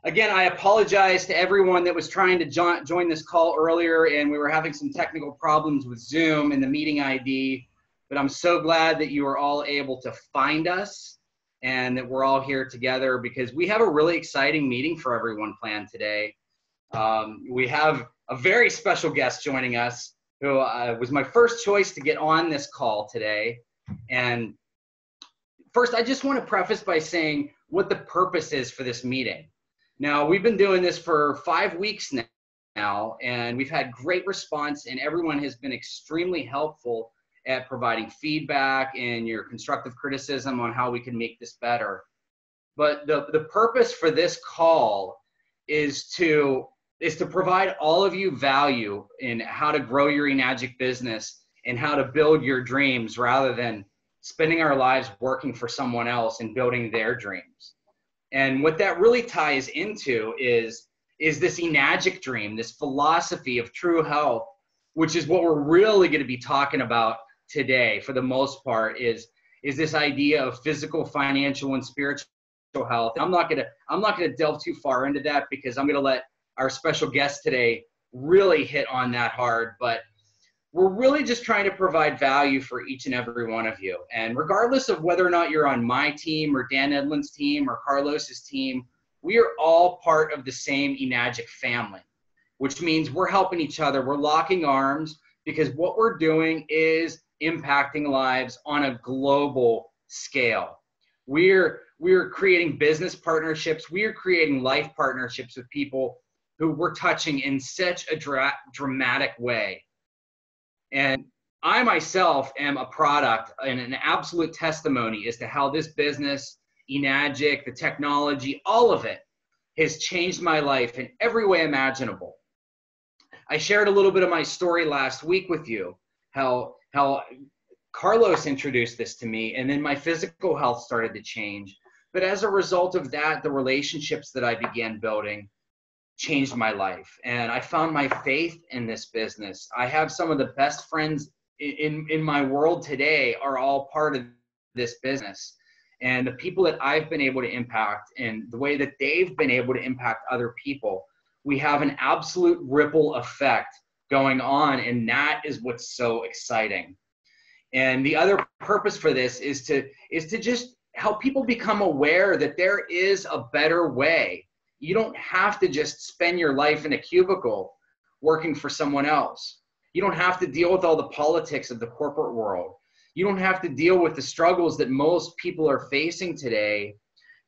Again, I apologize to everyone that was trying to join this call earlier, and we were having some technical problems with Zoom and the meeting ID, but I'm so glad that you were all able to find us and that we're all here together because we have a really exciting meeting for everyone planned today. We have a very special guest joining us who was my first choice to get on this call today. And first, I just want to preface by saying what the purpose is for this meeting. Now, we've been doing this for 5 weeks now, and we've had great response, and everyone has been extremely helpful at providing feedback and your constructive criticism on how we can make this better. But the purpose for this call is to provide all of you value in how to grow your Enagic business and how to build your dreams rather than spending our lives working for someone else and building their dreams. And what that really ties into is this Enagic dream, this philosophy of true health, which is what we're really going to be talking about today for the most part, is this idea of physical, financial, and spiritual health. I'm not gonna delve too far into that because I'm gonna let our special guest today really hit on that hard, but we're really just trying to provide value for each and every one of you. And regardless of whether or not you're on my team or Dan Edlund's team or Carlos's team, we are all part of the same Enagic family, which means we're helping each other. We're locking arms because what we're doing is impacting lives on a global scale. We're creating business partnerships. We are creating life partnerships with people who we're touching in such a dramatic way. And I myself am a product and an absolute testimony as to how this business, Enagic, the technology, all of it has changed my life in every way imaginable. I shared a little bit of my story last week with you, how Carlos introduced this to me, and then my physical health started to change. But as a result of that, the relationships that I began building changed my life. And I found my faith in this business. I have some of the best friends in my world today are all part of this business. And the people that I've been able to impact and the way that they've been able to impact other people, we have an absolute ripple effect going on. And that is what's so exciting. And the other purpose for this is to just help people become aware that there is a better way. You don't have to just spend your life in a cubicle working for someone else. You don't have to deal with all the politics of the corporate world. You don't have to deal with the struggles that most people are facing today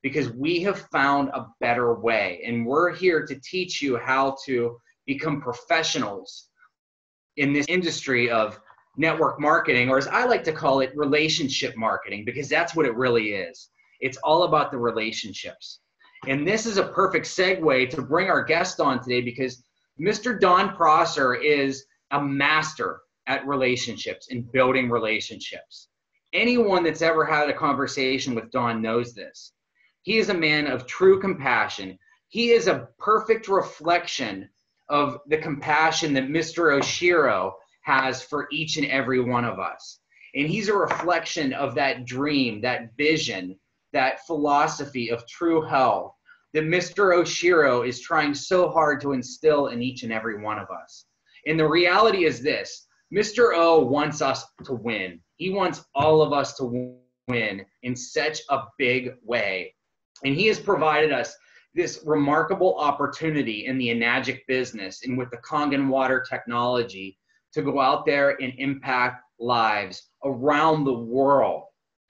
because we have found a better way. And we're here to teach you how to become professionals in this industry of network marketing, or as I like to call it, relationship marketing, because that's what it really is. It's all about the relationships. And this is a perfect segue to bring our guest on today because Mr. Don Prosser is a master at relationships and building relationships. Anyone that's ever had a conversation with Don knows this. He is a man of true compassion. He is a perfect reflection of the compassion that Mr. Oshiro has for each and every one of us. And he's a reflection of that dream, that vision, that philosophy of true health that Mr. Oshiro is trying so hard to instill in each and every one of us. And the reality is this, Mr. O wants us to win. He wants all of us to win in such a big way. And he has provided us this remarkable opportunity in the Enagic business and with the Kangen water technology to go out there and impact lives around the world.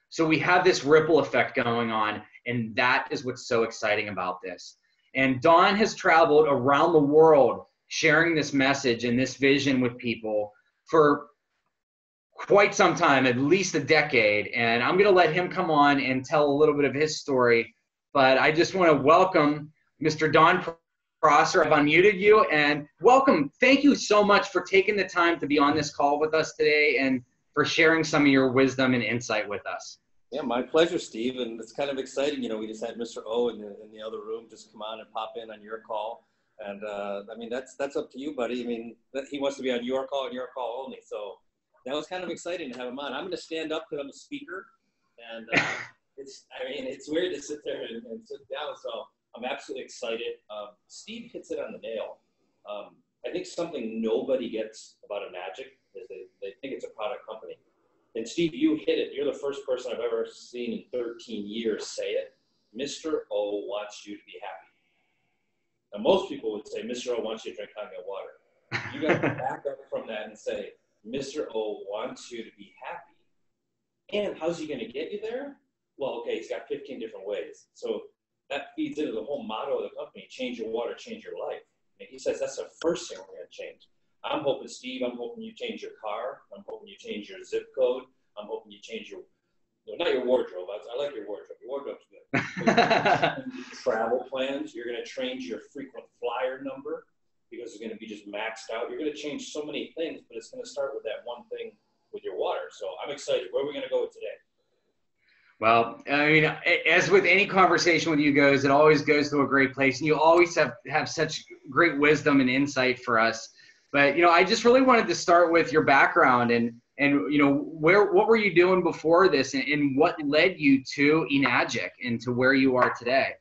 So we have this ripple effect going on, and that is what's so exciting about this. And Don has traveled around the world sharing this message and this vision with people for quite some time, at least a decade. And I'm going to let him come on and tell a little bit of his story. But I just want to welcome Mr. Don Prosser. I've unmuted you, and welcome. Thank you so much for taking the time to be on this call with us today and for sharing some of your wisdom and insight with us. Yeah, my pleasure, Steve. And it's kind of exciting. You know, we just had Mr. O in the other room just come on and pop in on your call. And I mean, that's up to you, buddy. I mean, he wants to be on your call and your call only. So that was kind of exciting to have him on. I'm going to stand up because I'm a speaker. And it's weird to sit there and sit down. So I'm absolutely excited. Steve hits it on the nail. I think something nobody gets about Enagic is they think it's a product company. And Steve, you hit it. You're the first person I've ever seen in 13 years say it. Mr. O wants you to be happy. Now, most people would say, Mr. O wants you to drink Kangen water. You got to back up from that and say, Mr. O wants you to be happy. And how's he going to get you there? Well, okay, he's got 15 different ways. So that feeds into the whole motto of the company, change your water, change your life. And he says that's the first thing we're going to change. I'm hoping, Steve, I'm hoping you change your car. I'm hoping you change your zip code. I'm hoping you change your, not your wardrobe. I like your wardrobe. Your wardrobe's good. Travel plans. You're going to change your frequent flyer number because it's going to be just maxed out. You're going to change so many things, but it's going to start with that one thing with your water. So I'm excited. Where are we going to go with today? Well, I mean, as with any conversation with you guys, it always goes to a great place, and you always have such great wisdom and insight for us. But, I just really wanted to start with your background and what were you doing before this, and what led you to Enagic and to where you are today?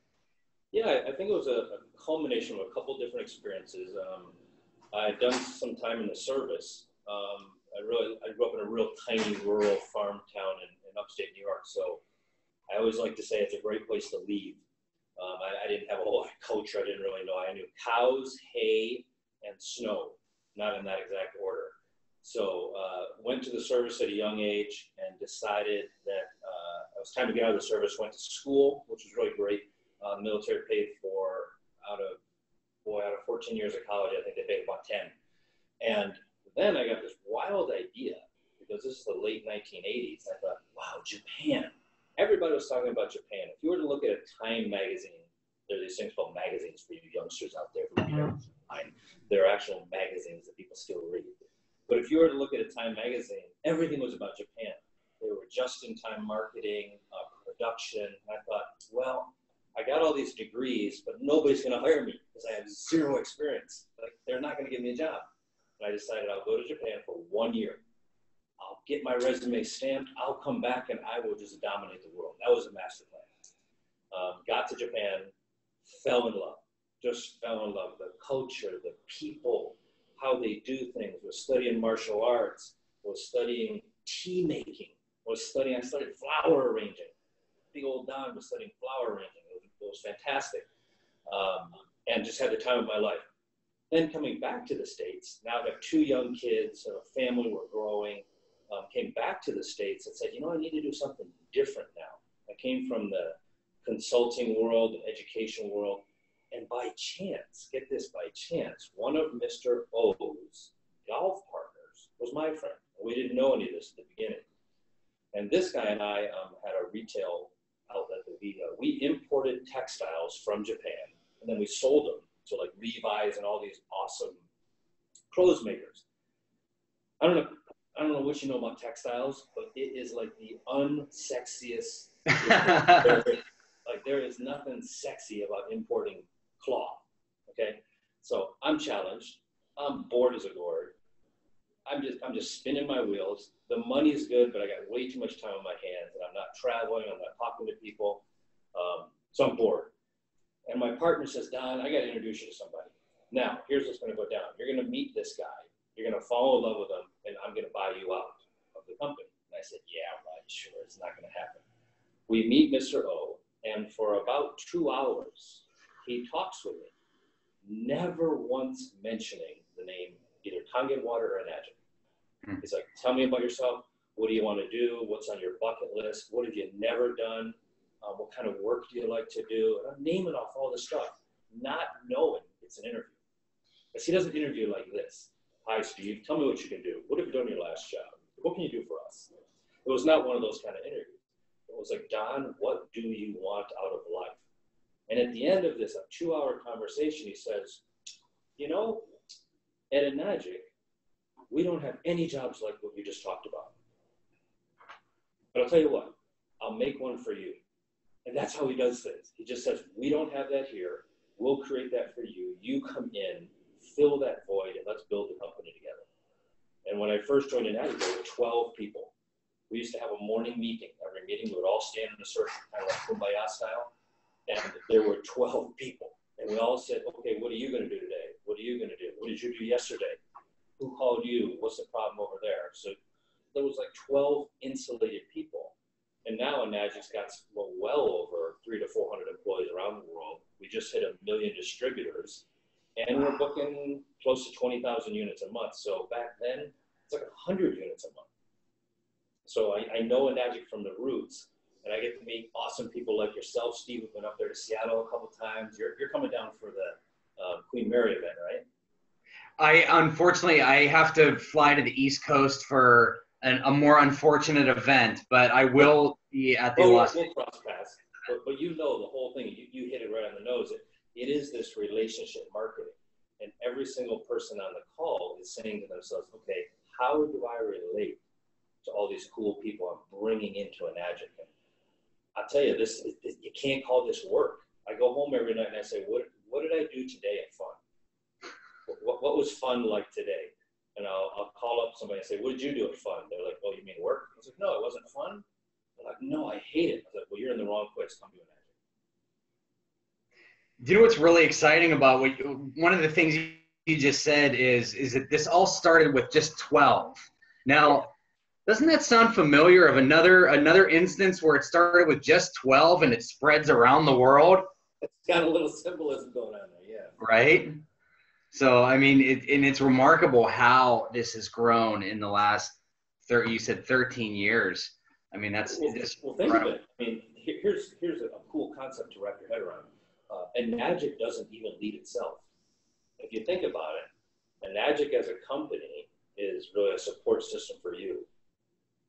Yeah, I think it was a culmination of a couple different experiences. I'd done some time in the service. I grew up in a real tiny rural farm town in upstate New York, so I always like to say it's a great place to leave. I didn't have a whole lot of culture. I didn't really know. I knew cows, hay, and snow, not in that exact order. So went to the service at a young age and decided that it was time to get out of the service. Went to school, which was really great. The military paid for, out of 14 years of college, I think they paid about 10. And then I got this wild idea, because this is the late 1980s. I thought, wow, Japan. Everybody was talking about Japan. If you were to look at a Time magazine, there are these things called magazines for you youngsters out there who don't mind. There are actual magazines that people still read. But if you were to look at a Time magazine, everything was about Japan. They were just-in-time marketing, production. And I thought, well, I got all these degrees, but nobody's going to hire me because I have zero experience. Like, they're not going to give me a job. And I decided I'll go to Japan for 1 year. I'll get my resume stamped. I'll come back and I will just dominate the world. That was a master plan. Got to Japan, fell in love. Just fell in love. The culture, the people, how they do things. Was studying martial arts. Was studying tea making. I studied flower arranging. Big old Don was studying flower arranging. It was fantastic. And just had the time of my life. Then coming back to the States, now I have 2 young kids, a family, we're growing, came back to the States and said, I need to do something different now. I came from the consulting world, the education world, and by chance, get this, by chance, one of Mr. O's golf partners was my friend. We didn't know any of this at the beginning. And this guy and I had a retail outlet that we imported textiles from Japan, and then we sold them to like Levi's and all these awesome clothes makers. I don't know what you know about textiles, but it is like the unsexiest. There is nothing sexy about importing cloth. Okay, so I'm challenged. I'm bored as a gourd. I'm just spinning my wheels. The money's good, but I got way too much time on my hands, and I'm not traveling. I'm not talking to people, so I'm bored. And my partner says, Don, I got to introduce you to somebody. Now, here's what's going to go down. You're going to meet this guy. You're going to fall in love with him, and I'm going to buy you out of the company. And I said, yeah, right, sure. It's not going to happen. We meet Mr. O, and for about 2 hours, he talks with me, never once mentioning the name either Kangen water or Enagic. He's like, tell me about yourself. What do you want to do? What's on your bucket list? What have you never done? What kind of work do you like to do? And I'm naming off all this stuff, not knowing it's an interview. Because he doesn't interview like this. Hi, Steve. Tell me what you can do. What have you done in your last job? What can you do for us? It was not one of those kind of interviews. It was like, Don, what do you want out of life? And at the end of this 2-hour conversation, he says, at Enagic, we don't have any jobs like what you just talked about. But I'll tell you what, I'll make one for you. And that's how he does things. He just says, we don't have that here. We'll create that for you. You come in, fill that void, and let's build the company together. And when I first joined Enagic, there were 12 people. We used to have a morning meeting. Every meeting, we would all stand in a circle, kind of like Kumbaya style. And there were 12 people. And we all said, okay, what are you going to do today? What are you going to do? What did you do yesterday? Who called you? What's the problem over there? So there was like 12 insulated people. And now Enagic's got well over 300 to 400 employees around the world. We just hit 1 million distributors, and we're booking close to 20,000 units a month. So back then, it's like 100 units a month. So I know Enagic from the roots, and I get to meet awesome people like yourself. Steve, we've been up there to Seattle a couple times. You're coming down for the Queen Mary event, right? Unfortunately, I have to fly to the East Coast for a more unfortunate event, but I will be at the We'll cross paths. But you know the whole thing. You hit it right on the nose. It is this relationship marketing. And every single person on the call is saying to themselves, okay, how do I relate to all these cool people I'm bringing into Enagic? And I'll tell you, you can't call this work. I go home every night and I say, what did I do today at fun? What was fun like today? And I'll call up somebody and say, what did you do at fun? They're like, oh, you mean work? I was like, no, it wasn't fun. They're like, no, I hate it. I was like, well, you're in the wrong place. Come to Enagic. Do you know what's really exciting about one of the things you just said is that this all started with just 12. Now, doesn't that sound familiar of another instance where it started with just 12 and it spreads around the world? It's got a little symbolism going on there, yeah. Right? So, I mean, it's remarkable how this has grown in the last, you said 13 years. I mean, that's well, think of it. I mean, here's a cool concept to wrap your head around. Enagic doesn't even lead itself. If you think about it, Enagic as a company is really a support system for you.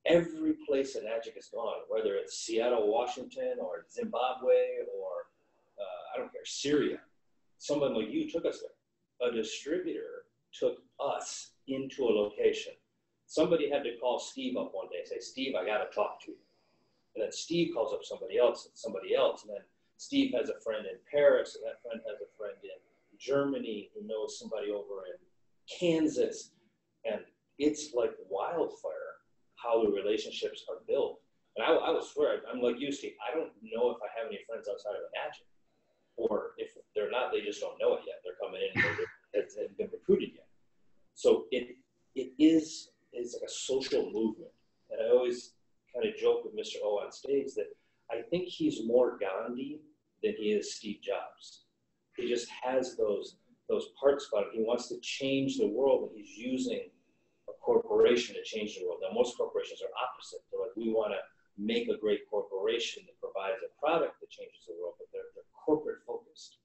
Every place Enagic has gone, whether it's Seattle, Washington, or Zimbabwe, or I don't care, Syria, someone like you took us there. A distributor took us into a location. Somebody had to call Steve up one day and say, Steve, I got to talk to you. And then Steve calls up somebody else, and then Steve has a friend in Paris, and that friend has a friend in Germany who knows somebody over in Kansas. And it's like wildfire how the relationships are built. And I will swear, I'm like you, Steve, I don't know if I have any friends outside of Enagic. Or if they're not, they just don't know it yet. They're coming in and they haven't been recruited yet. So it is like a social movement. And I always kind of joke with Mr. O on stage that I think he's more Gandhi than he is Steve Jobs. He just has those parts about him. He wants to change the world, and he's using a corporation to change the world. Now, most corporations are opposite. They're like, we want to make a great corporation that provides a product that changes the world, but they're corporate focused.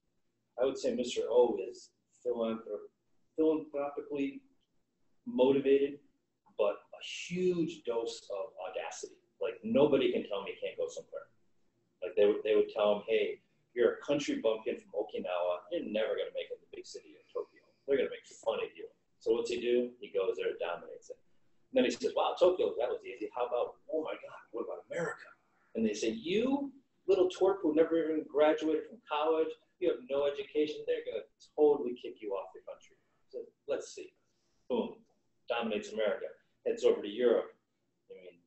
I would say Mr. O is philanthropically motivated, but a huge dose of audacity. Like, nobody can tell me he can't go somewhere. Like, they would tell him, hey, you're a country bumpkin from Okinawa. You're never going to make it in the big city of Tokyo. They're going to make fun of you. So what's he do? He goes there and dominates it. And then he says, wow, Tokyo, that was easy. How about, oh my God, what about America? And they say, you little twerp who never even graduated from college, you have no education, they're going to totally kick you off the country. So let's see. Boom. Dominates America. Heads over to Europe. I mean,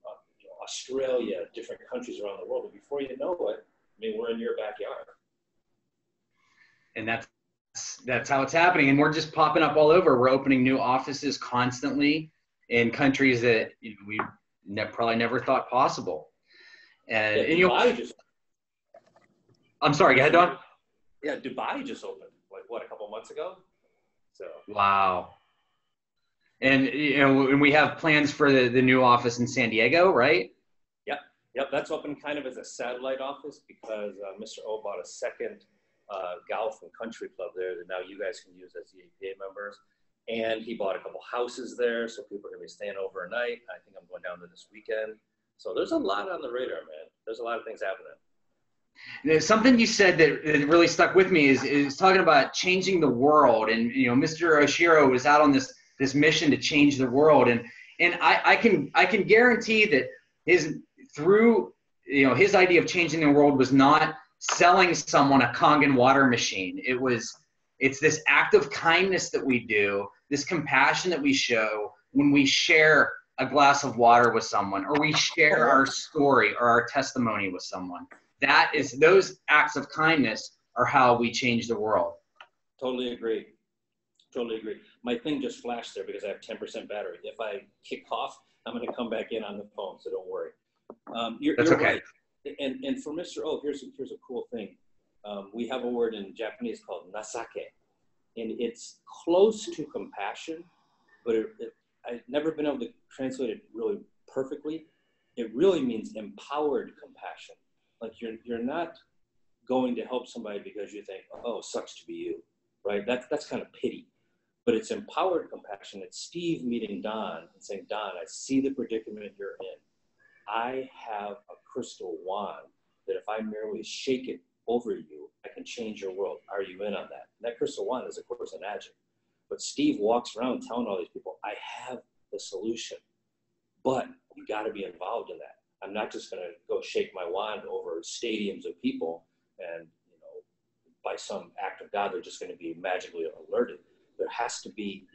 Australia, different countries around the world. And before you know it, I mean, we're in your backyard. And that's how it's happening. And we're just popping up all over. We're opening new offices constantly in countries that we probably never thought possible. And, I'm sorry, go ahead, Don. Yeah, Dubai just opened, like, what, a couple months ago? So. Wow. And, and we have plans for the new office in San Diego, right? Yep, that's open kind of as a satellite office because Mr. O bought a second golf and country club there that now you guys can use as EAPA members. And he bought a couple houses there, so people are going to be staying overnight. I think I'm going down there this weekend. So there's a lot on the radar, man. There's a lot of things happening. There's something you said that really stuck with me is talking about changing the world. And, Mr. Oshiro was out on this mission to change the world. And I can guarantee that his idea of changing the world was not selling someone a Kangen water machine. It's this act of kindness that we do, this compassion that we show when we share a glass of water with someone, or we share our story or our testimony with someone. Those acts of kindness are how we change the world. Totally agree. Totally agree. My thing just flashed there because I have 10% battery. If I kick off, I'm going to come back in on the phone, so don't worry. You're okay. Right. And for Mr. O, here's a cool thing. We have a word in Japanese called nasake, and it's close to compassion, but I've never been able to translate it really perfectly. It really means empowered compassion. Like you're not going to help somebody because you think, oh, sucks to be you, right? That's kind of pity. But it's empowered compassion. It's Steve meeting Don and saying, Don, I see the predicament you're in. I have a crystal wand that if I merely shake it over you, I can change your world. Are you in on that? And that crystal wand is, of course, Enagic. But Steve walks around telling all these people, I have the solution. But you got to be involved in that. I'm not just going to go shake my wand over stadiums of people and, by some act of God, they're just going to be magically alerted. There has to be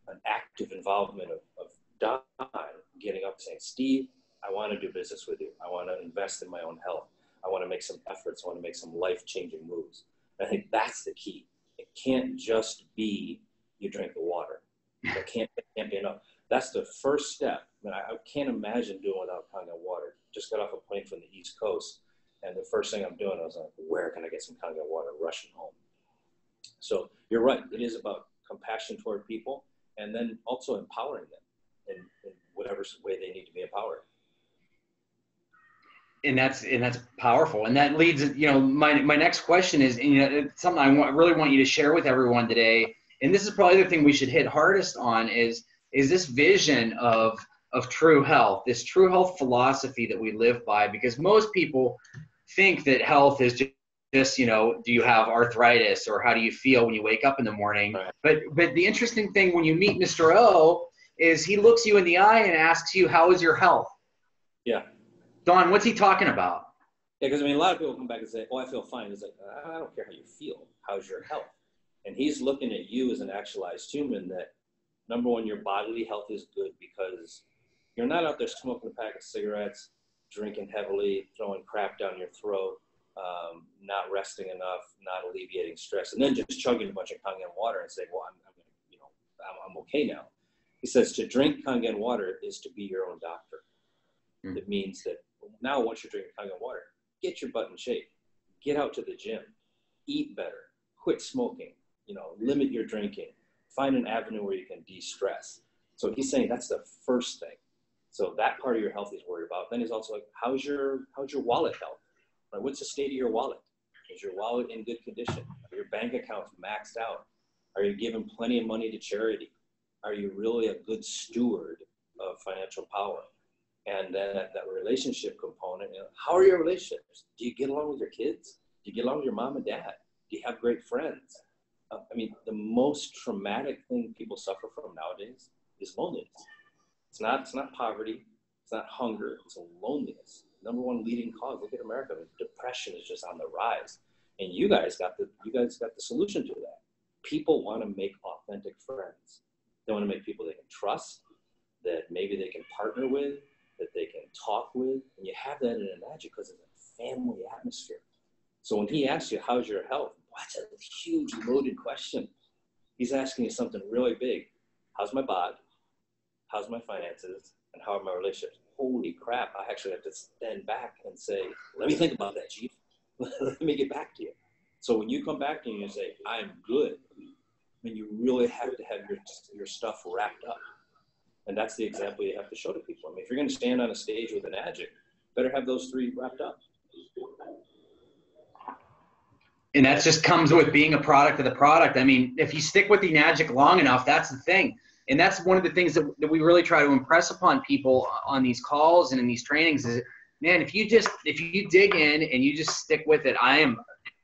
an active involvement of Don getting up and saying, Steve, I want to do business with you. I want to invest in my own health. I want to make some efforts. I want to make some life-changing moves. And I think that's the key. It can't just be you drink the water. It can't be enough. That's the first step. I mean, I can't imagine doing without Kangen water. Just got off a plane from the East Coast, and the first thing I'm doing, I was like, where can I get some Kangen water? Rushing home. So you're right. It is about compassion toward people, and then also empowering them in whatever way they need to be empowered. And that's powerful. And that leads, my next question is, it's something I really want you to share with everyone today. And this is probably the thing we should hit hardest on is this vision of true health, this true health philosophy that we live by, because most people think that health is just, do you have arthritis or how do you feel when you wake up in the morning? Right. But the interesting thing when you meet Mr. O is he looks you in the eye and asks you, how is your health? Yeah. Don, what's he talking about? Yeah, because a lot of people come back and say, oh, I feel fine. It's like, I don't care how you feel. How's your health? And he's looking at you as an actualized human that, number one, your bodily health is good because you're not out there smoking a pack of cigarettes, drinking heavily, throwing crap down your throat, not resting enough, not alleviating stress, and then just chugging a bunch of Kangen water and saying, well, I'm okay now. He says to drink Kangen water is to be your own doctor. Mm-hmm. It means that now once you're drinking Kangen water, get your butt in shape, get out to the gym, eat better, quit smoking, limit your drinking, find an avenue where you can de-stress. So he's saying that's the first thing. So that part of your health he's worried about. Then he's also like, how's your wallet health? Right? What's the state of your wallet? Is your wallet in good condition? Are your bank accounts maxed out? Are you giving plenty of money to charity? Are you really a good steward of financial power? And then that relationship component, how are your relationships? Do you get along with your kids? Do you get along with your mom and dad? Do you have great friends? The most traumatic thing people suffer from nowadays is loneliness. It's not poverty. It's not hunger. It's loneliness. Number one leading cause. Look at America. Depression is just on the rise. And you guys got the solution to that. People want to make authentic friends. They want to make people they can trust, that maybe they can partner with, that they can talk with. And you have that in Enagic because it's a family atmosphere. So when he asks you, how's your health? That's a huge loaded question. He's asking you something really big. How's my bod? How's my finances? And how are my relationships? Holy crap, I actually have to stand back and say, let me think about that, Chief. Let me get back to you. So when you come back to me and say, I'm good, you really have to have your stuff wrapped up. And that's the example you have to show to people. If you're going to stand on a stage with Enagic, better have those three wrapped up. And that just comes with being a product of the product. If you stick with the Enagic long enough, that's the thing. And that's one of the things that we really try to impress upon people on these calls and in these trainings is, man, if you dig in and you just stick with it, I am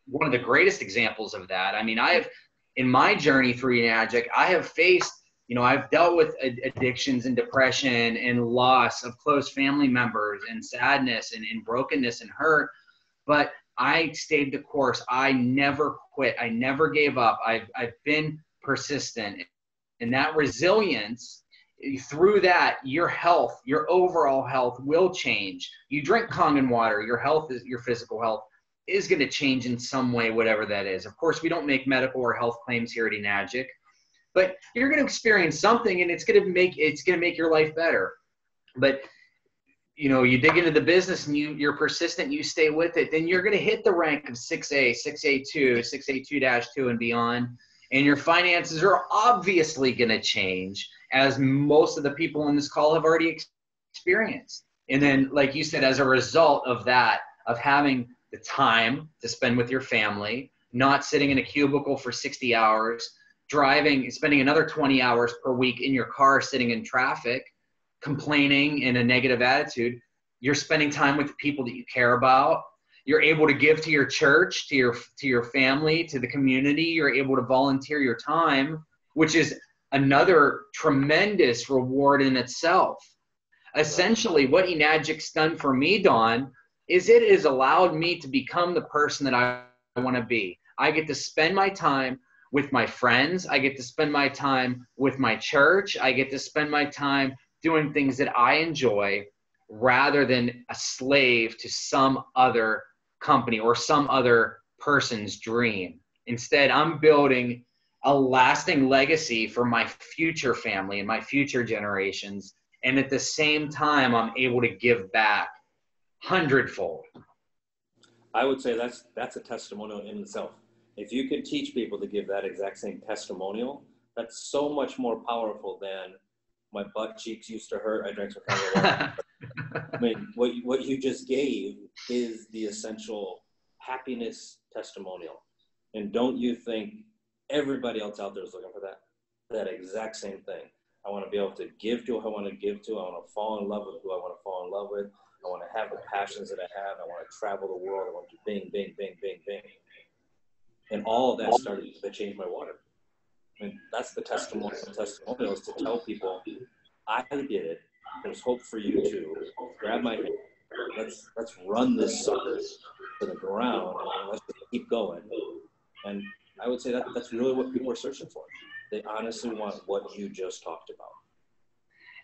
one of the greatest examples of that. I have, in my journey through Enagic, I have faced, I've dealt with addictions and depression and loss of close family members and sadness and brokenness and hurt. But I stayed the course. I never quit. I never gave up. I've been persistent. And that resilience, through that, your health, your overall health will change. You drink Kangen water, your health is your physical health is going to change in some way, whatever that is. Of course, we don't make medical or health claims here at Enagic, but you're going to experience something, and it's going to make your life better. But you dig into the business and you're persistent, you stay with it, then you're going to hit the rank of 6A, 6A2, 6A2-2 and beyond. And your finances are obviously going to change, as most of the people on this call have already experienced. And then, like you said, as a result of that, of having the time to spend with your family, not sitting in a cubicle for 60 hours, spending another 20 hours per week in your car sitting in traffic, complaining in a negative attitude, you're spending time with the people that you care about. You're able to give to your church, to your family, to the community. You're able to volunteer your time, which is another tremendous reward in itself. Essentially, what Enagic's done for me, Don, is it has allowed me to become the person that I want to be. I get to spend my time with my friends. I get to spend my time with my church. I get to spend my time doing things that I enjoy, rather than a slave to some other company or some other person's dream. Instead, I'm building a lasting legacy for my future family and my future generations. And at the same time, I'm able to give back hundredfold. I would say that's a testimonial in itself. If you could teach people to give that exact same testimonial, that's so much more powerful than my butt cheeks used to hurt, I drank some kind of water. I mean, what you just gave is the essential happiness testimonial. And don't you think everybody else out there is looking for that exact same thing? I want to be able to give to who I want to give to. I want to fall in love with who I want to fall in love with. I want to have the passions that I have. I want to travel the world. I want to bing, bing, bing, bing, bing. And all of that started to change my water. I mean, that's the testimonial is to tell people, I did it. There's hope for you too. Grab my hand. Let's run this sucker to the ground and let's keep going. And I would say that's really what people are searching for. They honestly want what you just talked about.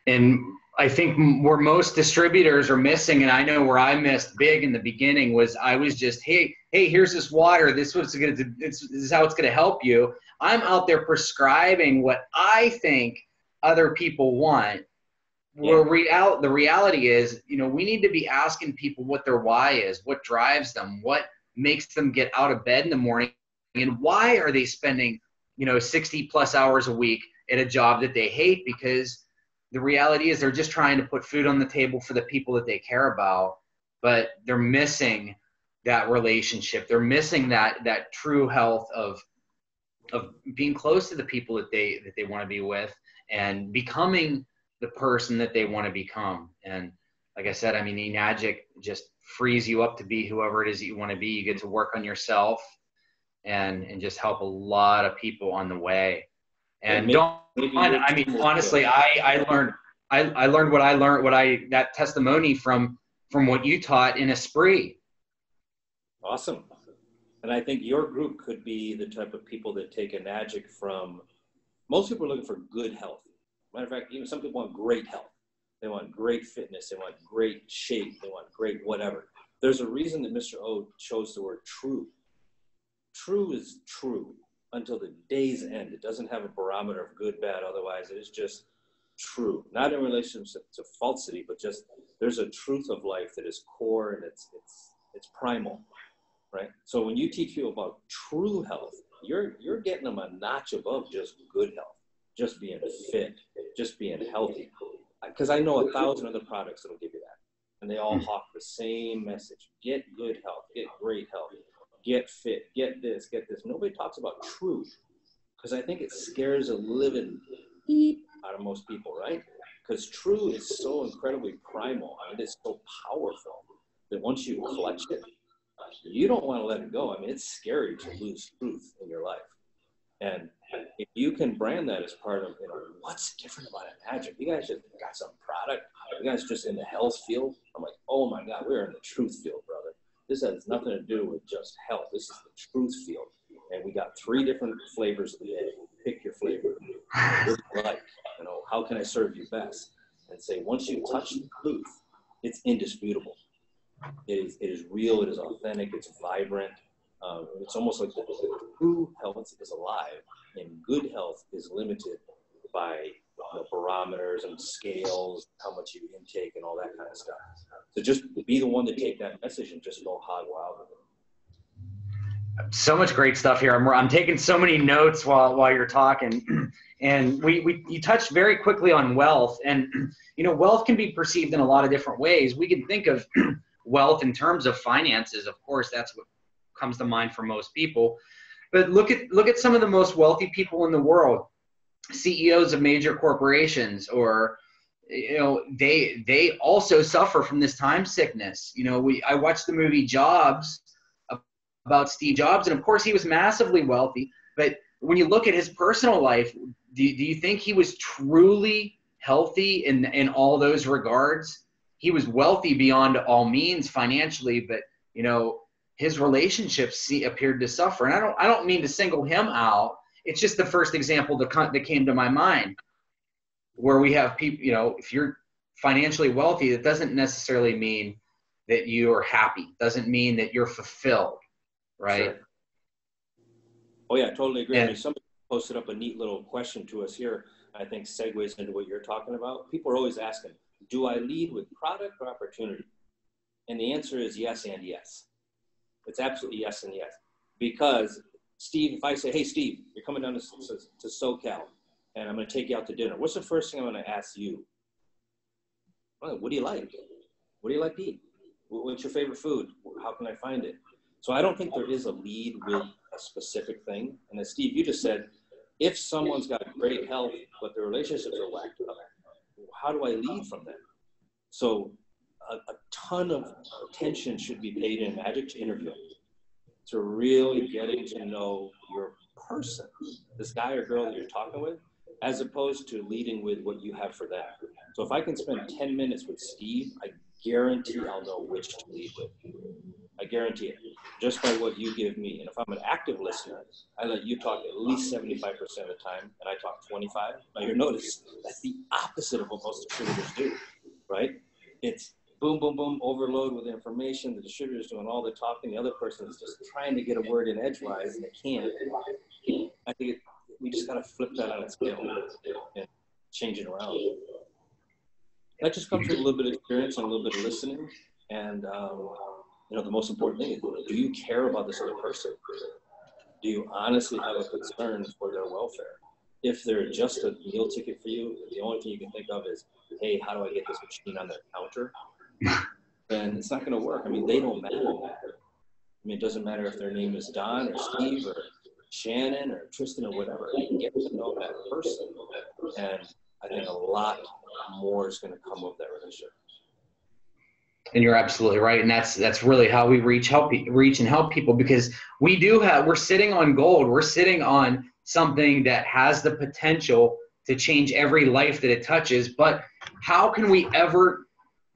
And I think where most distributors are missing, and I know where I missed big in the beginning, was I was just, hey, here's this water. This is how it's going to help you. I'm out there prescribing what I think other people want. Yeah. The reality is, we need to be asking people what their why is, what drives them, what makes them get out of bed in the morning, and why are they spending, 60 plus hours a week at a job that they hate? Because the reality is they're just trying to put food on the table for the people that they care about, but they're missing that relationship. They're missing that true health of being close to the people that they want to be with and becoming the person that they want to become. And like I said, I mean, Enagic just frees you up to be whoever it is that you want to be. You get to work on yourself and just help a lot of people on the way. And honestly, I learned that testimony from what you taught in Esprit. Awesome. And I think your group could be the type of people that take Enagic from, most people are looking for good health. Matter of fact, even some people want great health. They want great fitness. They want great shape. They want great whatever. There's a reason that Mr. O chose the word true. True is true until the day's end. It doesn't have a barometer of good, bad, otherwise. It is just true. Not in relationship to falsity, but just there's a truth of life that is core and it's primal, right? So when you teach people about true health, you're getting them a notch above just good health. Just being fit, just being healthy. Because I know 1,000 other products that'll give you that. And they all hawk the same message. Get good health, get great health, get fit, get this, get this. Nobody talks about truth. Because I think it scares a living out of most people, right? Because true is so incredibly primal. I mean, it's so powerful that once you clutch it, you don't want to let it go. I mean, it's scary to lose truth in your life. And if you can brand that as part of, what's different about Enagic? You guys just got some product. You guys just in the health field. I'm like, oh my God, we're in the truth field, brother. This has nothing to do with just health. This is the truth field. And we got 3 different flavors of the day. Pick your flavor. What do you like? How can I serve you best? And say, once you touch the truth, it's indisputable. It is real. It is authentic. It's vibrant. It's almost like the true health is alive, and good health is limited by barometers and scales, how much you intake, and all that kind of stuff. So just be the one to take that message and just go hog wild with it. So much great stuff here. I'm taking so many notes while you're talking. And you touched very quickly on wealth. And, wealth can be perceived in a lot of different ways. We can think of wealth in terms of finances. Of course, that's what comes to mind for most people. But look at some of the most wealthy people in the world, CEOs of major corporations, or they also suffer from this time sickness. I watched the movie Jobs about Steve Jobs, and of course he was massively wealthy, but when you look at his personal life, do you think he was truly healthy in all those regards? He was wealthy beyond all means financially, but his relationships appeared to suffer. And I don't mean to single him out. It's just the first example that came to my mind, where we have people, if you're financially wealthy, that doesn't necessarily mean that you are happy. Doesn't mean that you're fulfilled, right? Sure. Oh yeah, I totally agree. And, Somebody posted up a neat little question to us here. I think segues into what you're talking about. People are always asking, do I lead with product or opportunity? And the answer is yes and yes. It's absolutely yes and yes. Because Steve, if I say, hey, Steve, you're coming down to SoCal, and I'm going to take you out to dinner, what's the first thing I'm going to ask you? Well, what do you like? What do you like to eat? What's your favorite food? How can I find it? So I don't think there is a lead with a specific thing. And as Steve, you just said, if someone's got great health, but their relationships are whacked up, how do I lead from them? So a ton of attention should be paid in Enagic to interviewing, to really getting to know your person, this guy or girl that you're talking with, as opposed to leading with what you have for them. So if I can spend 10 minutes with Steve, I guarantee I'll know which to lead with. I guarantee it, just by what you give me. And if I'm an active listener, I let you talk at least 75% of the time, and I talk 25. Now you'll notice that's the opposite of what most distributors do, right? It's boom, boom, boom, overload with information. The distributor's doing all the talking. The other person is just trying to get a word in edgewise, and they can't. I think we just got to flip that on its tail and change it around. That just comes with a little bit of experience and a little bit of listening. And, the most important thing is, do you care about this other person? Do you honestly have a concern for their welfare? If they're just a meal ticket for you, the only thing you can think of is, hey, how do I get this machine on their counter? Then it's not going to work. I mean, they don't matter. I mean, it doesn't matter if their name is Don or Steve or Shannon or Tristan or whatever. I can get to know that person. And I think a lot more is going to come of that relationship. And you're absolutely right. And that's really how we reach and help people, because we're sitting on gold. We're sitting on something that has the potential to change every life that it touches. But how can we ever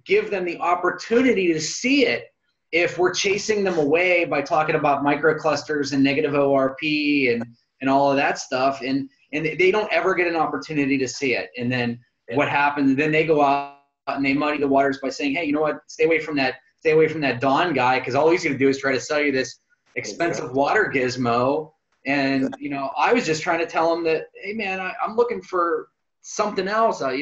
give them the opportunity to see it if we're chasing them away by talking about microclusters and negative ORP and all of that stuff? And they don't ever get an opportunity to see it. And then what happens? Then they go out and they muddy the waters by saying, hey, you know what? Stay away from that Don guy, because all he's going to do is try to sell you this expensive water gizmo. And, I was just trying to tell him that, hey, man, I'm looking for something else. I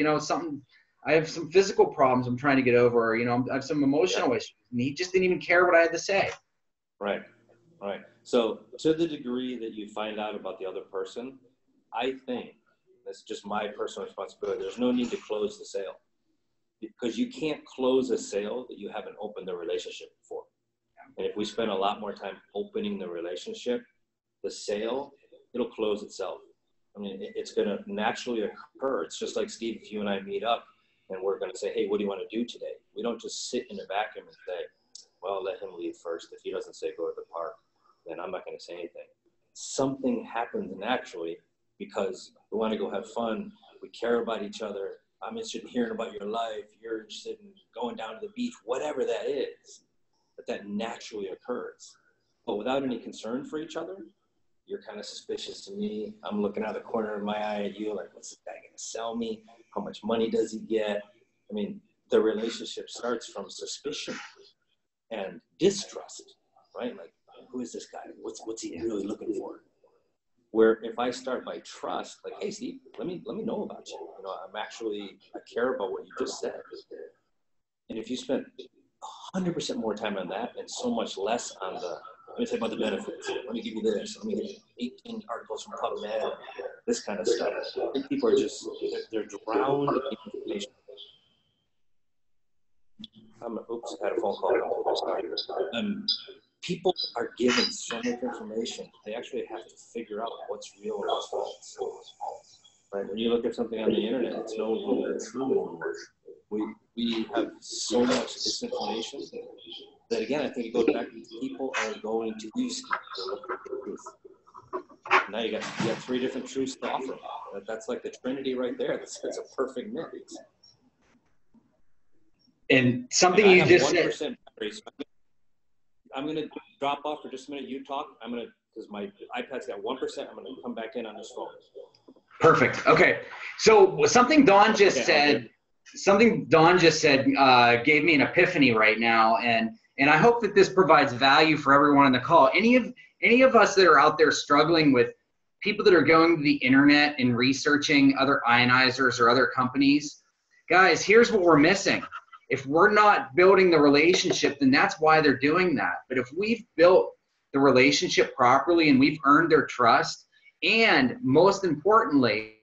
have some physical problems I'm trying to get over. I have some emotional issues. And he just didn't even care what I had to say. Right. So to the degree that you find out about the other person, I think that's just my personal responsibility. There's no need to close the sale, because you can't close a sale that you haven't opened the relationship before. And if we spend a lot more time opening the relationship, the sale, it'll close itself. I mean, it's going to naturally occur. It's just like, Steve, if you and I meet up and we're going to say, hey, what do you want to do today? We don't just sit in a vacuum and say, well, let him lead first. If he doesn't say go to the park, then I'm not going to say anything. Something happens naturally because we want to go have fun. We care about each other. I'm interested in hearing about your life. You're interested in going down to the beach, whatever that is. But that naturally occurs. But without any concern for each other, you're kind of suspicious to me. I'm looking out of the corner of my eye at you, like, what's this guy going to sell me? How much money does he get? I mean, the relationship starts from suspicion. and distrust, right? Like, who is this guy? What's he really looking for? Where if I start by trust, like, hey, Steve, let me know about you. You know, I care about what you just said. And if you spent 100% more time on that and so much less on the, let me tell you about the benefits. Let me give you this. Let me give you 18 articles from PubMed, this kind of stuff. I think people are just, they're drowned in information. Oops, I had a phone call. People are given so much information, they actually have to figure out what's real and what's false. Right? When you look at something on the internet, it's no longer true anymore. We have so much disinformation that, again, I think it goes back to people are going to use to look for the truth. Now you got 3 different truths to offer. That's like the Trinity right there. That's a perfect mix. And something you just said. I'm going to drop off for just a minute. You talk. Because my iPad's got 1%. I'm going to come back in on this phone. Perfect. Okay. So something Don just said gave me an epiphany right now, and I hope that this provides value for everyone on the call. Any of us that are out there struggling with people that are going to the internet and researching other ionizers or other companies, guys, here's what we're missing. If we're not building the relationship, then that's why they're doing that. But if we've built the relationship properly and we've earned their trust, and most importantly,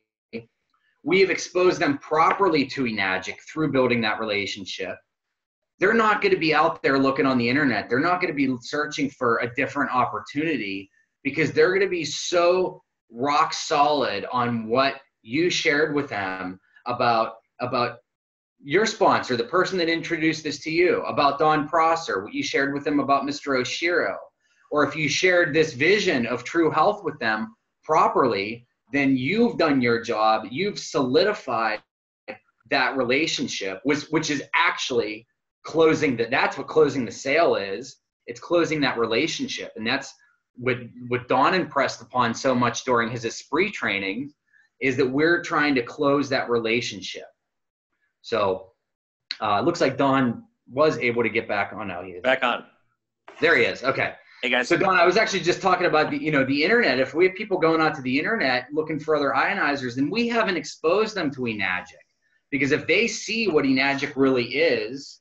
we have exposed them properly to Enagic through building that relationship, they're not going to be out there looking on the internet. They're not going to be searching for a different opportunity, because they're going to be so rock solid on what you shared with them about your sponsor, the person that introduced this to you, about Don Prosser, what you shared with them about Mr. Oshiro, or if you shared this vision of true health with them properly, then you've done your job. You've solidified that relationship, which is actually that's what closing the sale is. It's closing that relationship. And that's what Don impressed upon so much during his Esprit training, is that we're trying to close that relationship. So it looks like Don was able to get back on now. He is back on. There he is. Okay. Hey guys. So Don, I was actually just talking about the internet. If we have people going out to the internet looking for other ionizers, then we haven't exposed them to Enagic. Because if they see what Enagic really is,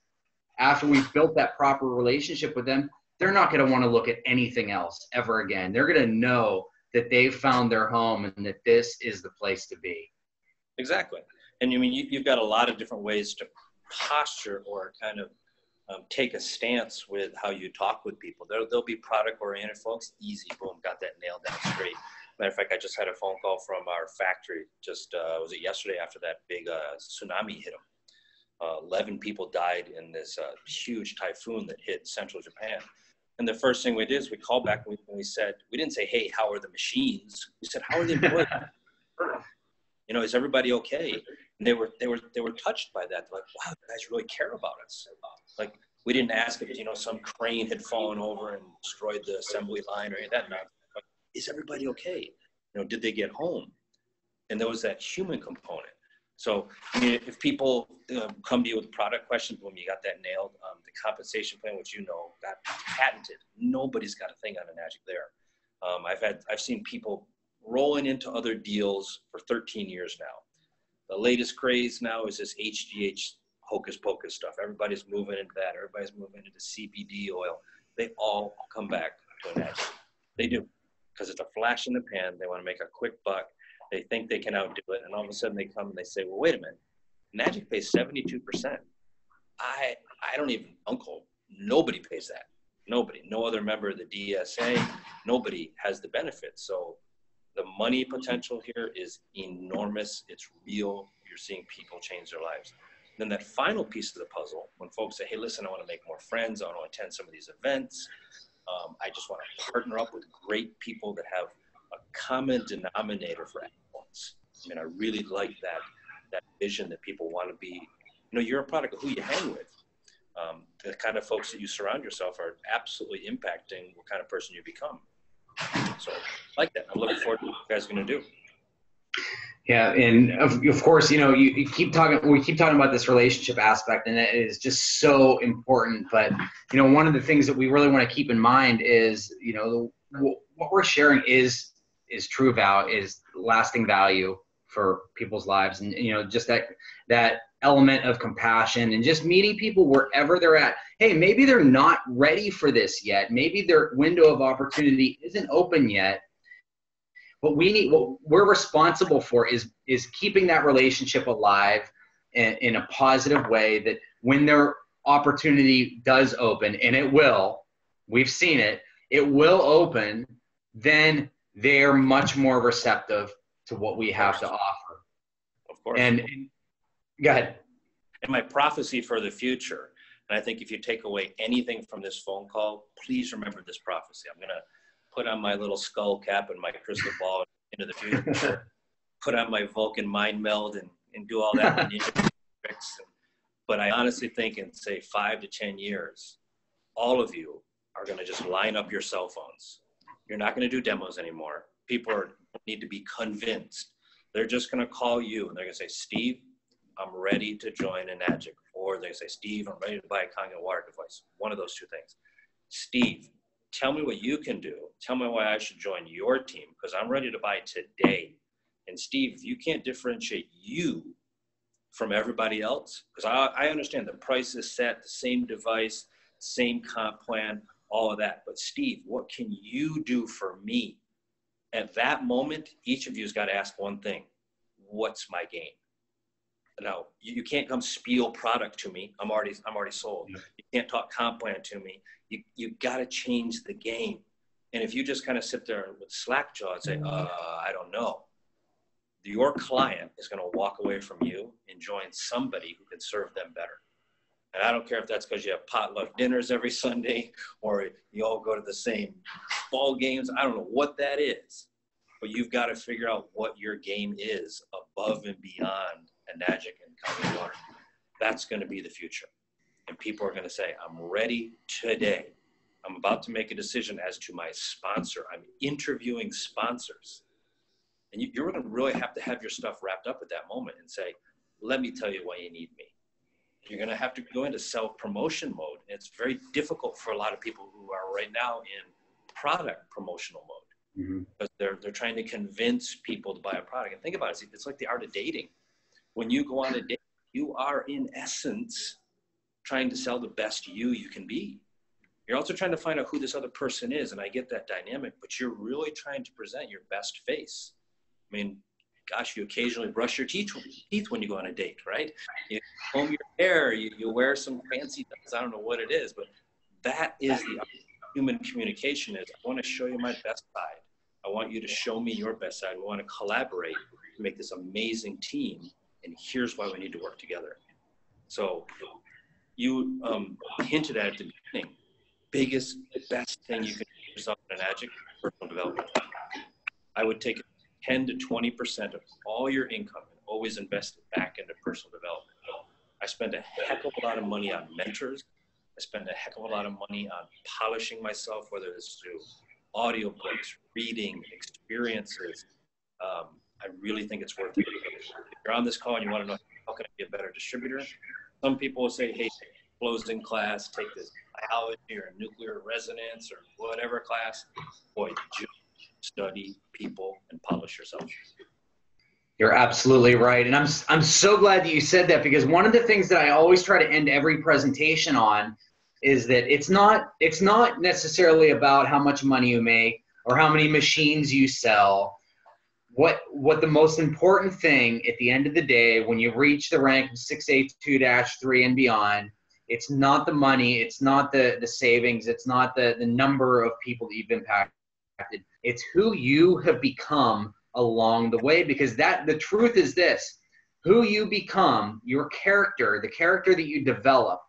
after we've built that proper relationship with them, they're not going to want to look at anything else ever again. They're going to know that they've found their home and that this is the place to be. Exactly. And you mean you've got a lot of different ways to posture or kind of take a stance with how you talk with people. There'll be product-oriented folks. Easy, boom, got that nailed down straight. Matter of fact, I just had a phone call from our factory. Just was it yesterday after that big tsunami hit them. 11 people died in this huge typhoon that hit central Japan. And the first thing we did is we called back and we said, we didn't say, hey, how are the machines? We said, how are the employees? You know, is everybody okay? And they were touched by that. They're like, wow, you guys really care about us. Like, we didn't ask if, some crane had fallen over and destroyed the assembly line or any of that. Like, is everybody okay? Did they get home? And there was that human component. So, I mean, if people come to you with product questions, boom, you got that nailed. The compensation plan, which got patented. Nobody's got a thing on Enagic there. I've seen people rolling into other deals for 13 years now. The latest craze now is this HGH hocus pocus stuff. Everybody's moving into that. Everybody's moving into CBD oil. They all come back to Enagic. They do, because it's a flash in the pan. They want to make a quick buck. They think they can outdo it, and all of a sudden they come and they say, well, wait a minute. Enagic pays 72%. I don't even, nobody pays that. Nobody. No other member of the DSA. Nobody has the benefits. So the money potential here is enormous. It's real. You're seeing people change their lives. Then that final piece of the puzzle, when folks say, hey, listen, I want to make more friends. I want to attend some of these events. I just want to partner up with great people that have a common denominator for excellence. I mean, I really like that vision that people want to be. You're a product of who you hang with. The kind of folks that you surround yourself are absolutely impacting what kind of person you become. So I like that. I'm looking forward to what you guys are going to do. Yeah, and of course, you keep talking. We keep talking about this relationship aspect, and it is just so important. But one of the things that we really want to keep in mind is, what we're sharing is true value, is lasting value for people's lives, and just that element of compassion and just meeting people wherever they're at. Hey, maybe they're not ready for this yet. Maybe their window of opportunity isn't open yet. What we're responsible for is keeping that relationship alive in a positive way, that when their opportunity does open, and it will, we've seen it, it will open, then they're much more receptive to what we have to offer. Of course. And go ahead. And my prophecy for the future, and I think if you take away anything from this phone call, please remember this prophecy. I'm going to put on my little skull cap and my crystal ball into the future, put on my Vulcan mind meld and do all that ninja tricks. But I honestly think in, say, 5 to 10 years, all of you are going to just line up your cell phones. You're not going to do demos anymore. People need to be convinced. They're just going to call you and they're going to say, Steve, I'm ready to join Enagic. Or they say, Steve, I'm ready to buy a Kangen water device. One of those two things. Steve, tell me what you can do. Tell me why I should join your team, because I'm ready to buy today. And Steve, if you can't differentiate you from everybody else, because I understand the price is set, the same device, same comp plan, all of that. But Steve, what can you do for me? At that moment, each of you has got to ask one thing. What's my game? Now, you can't come spiel product to me. I'm already sold. You can't talk comp plan to me. You got to change the game. And if you just kind of sit there with slack jaw and say, I don't know, your client is going to walk away from you and join somebody who can serve them better. And I don't care if that's because you have potluck dinners every Sunday or you all go to the same ball games. I don't know what that is, but you've got to figure out what your game is above and beyond Enagic and Kangen water. That's going to be the future. And people are going to say, I'm ready today. I'm about to make a decision as to my sponsor. I'm interviewing sponsors. And you're going to really have to have your stuff wrapped up at that moment and say, let me tell you why you need me. You're going to have to go into self-promotion mode. And it's very difficult for a lot of people who are right now in product promotional mode. Mm-hmm. Because they're trying to convince people to buy a product. And think about it. It's like the art of dating. When you go on a date, you are in essence trying to sell the best you can be. You're also trying to find out who this other person is. And I get that dynamic, but you're really trying to present your best face. I mean, gosh, you occasionally brush your teeth when you go on a date, right? You comb your hair, you wear some fancy things. I don't know what it is, but that is the human communication is. I want to show you my best side. I want you to show me your best side. We want to collaborate to make this amazing team. And here's why we need to work together. So you hinted at the beginning, best thing you can do yourself in Enagic, personal development. I would take 10 to 20% of all your income and always invest it back into personal development. I spend a heck of a lot of money on mentors. I spend a heck of a lot of money on polishing myself, whether it's through audiobooks, reading, experiences. I really think it's worth it. If you're on this call and you want to know how can I be a better distributor, some people will say, hey, closing class, take this biology or nuclear resonance or whatever class. Boy, just study people and polish yourself. You're absolutely right. And I'm so glad that you said that, because one of the things that I always try to end every presentation on is that it's not necessarily about how much money you make or how many machines you sell. What the most important thing at the end of the day, when you reach the rank of 682-3 and beyond, it's not the money, it's not the savings, it's not the number of people that you've impacted. It's who you have become along the way, because the truth is this: who you become, your character, the character that you develop,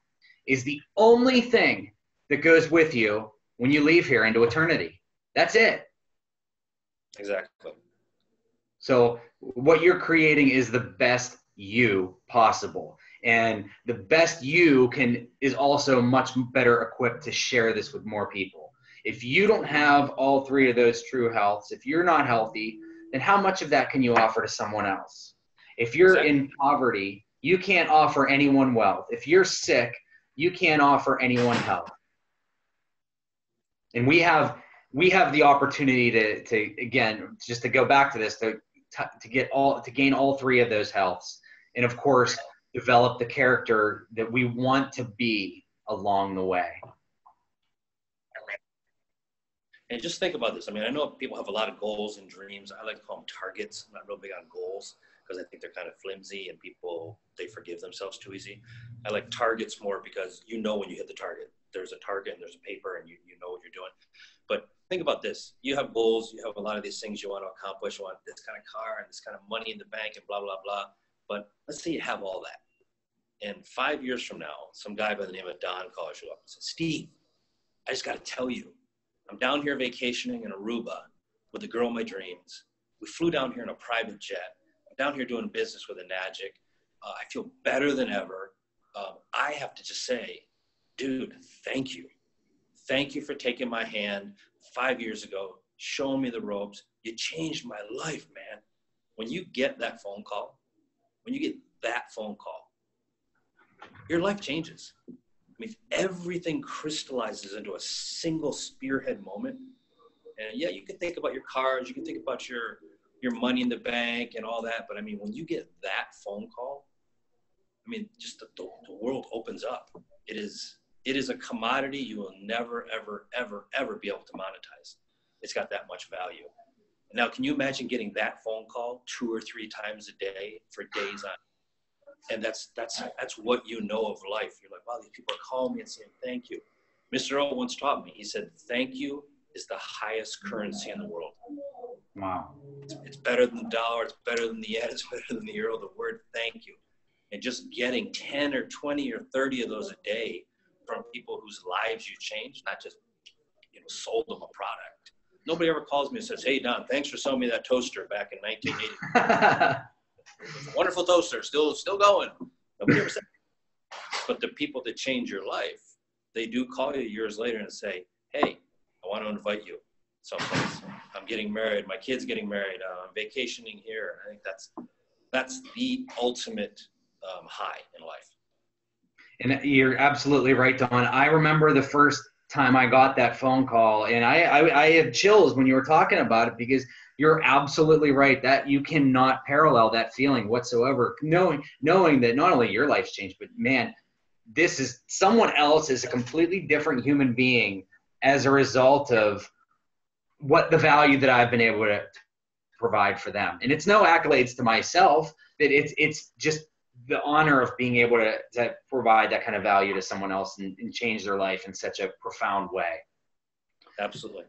is the only thing that goes with you when you leave here into eternity. That's it. Exactly. So what you're creating is the best you possible. And the best you is also much better equipped to share this with more people. If you don't have all three of those true healths, if you're not healthy, then how much of that can you offer to someone else? If you're in poverty, you can't offer anyone wealth. If you're sick, you can't offer anyone health. And we have the opportunity to again, just to go back to this, to gain all three of those healths. And of course, develop the character that we want to be along the way. And just think about this. I mean, I know people have a lot of goals and dreams. I like to call them targets. I'm not real big on goals because I think they're kind of flimsy and people, they forgive themselves too easy. I like targets more because you know when you hit the target. There's a target and there's a paper and you know what you're doing. But think about this. You have goals. You have a lot of these things you want to accomplish. You want this kind of car and this kind of money in the bank and blah, blah, blah. But let's say you have all that. And 5 years from now, some guy by the name of Don calls you up and says, Steve, I just got to tell you, I'm down here vacationing in Aruba with the girl of my dreams. We flew down here in a private jet. I'm down here doing business with Enagic. I feel better than ever. I have to just say, dude, thank you. Thank you for taking my hand 5 years ago, showing me the ropes. You changed my life, man. When you get that phone call, your life changes. I mean, everything crystallizes into a single spearhead moment. And yeah, you can think about your cars, you can think about your money in the bank and all that. But I mean, when you get that phone call, I mean, just the world opens up. It is a commodity you will never, ever, ever, ever be able to monetize. It's got that much value. Now, can you imagine getting that phone call 2 or 3 times a day for days on? And that's what you know of life. You're like, wow, these people are calling me and saying thank you. Mr. O once taught me, he said, thank you is the highest currency in the world. Wow. It's better than the dollar, it's better than the yen, it's better than the euro, the word thank you. And just getting 10 or 20 or 30 of those a day from people whose lives you changed, not just sold them a product. Nobody ever calls me and says, hey, Don, thanks for selling me that toaster back in 1980. It was a wonderful toaster, still going. Nobody ever said that. But the people that change your life, they do call you years later and say, hey, I want to invite you someplace. I'm getting married. My kid's getting married. I'm vacationing here. I think that's the ultimate high in life. And you're absolutely right, Don. I remember the first time I got that phone call, and I had chills when you were talking about it, because you're absolutely right that you cannot parallel that feeling whatsoever. Knowing that not only your life's changed, but man, this is someone else is a completely different human being as a result of what the value that I've been able to provide for them. And it's no accolades to myself, but it's just the honor of being able to provide that kind of value to someone else and change their life in such a profound way. Absolutely.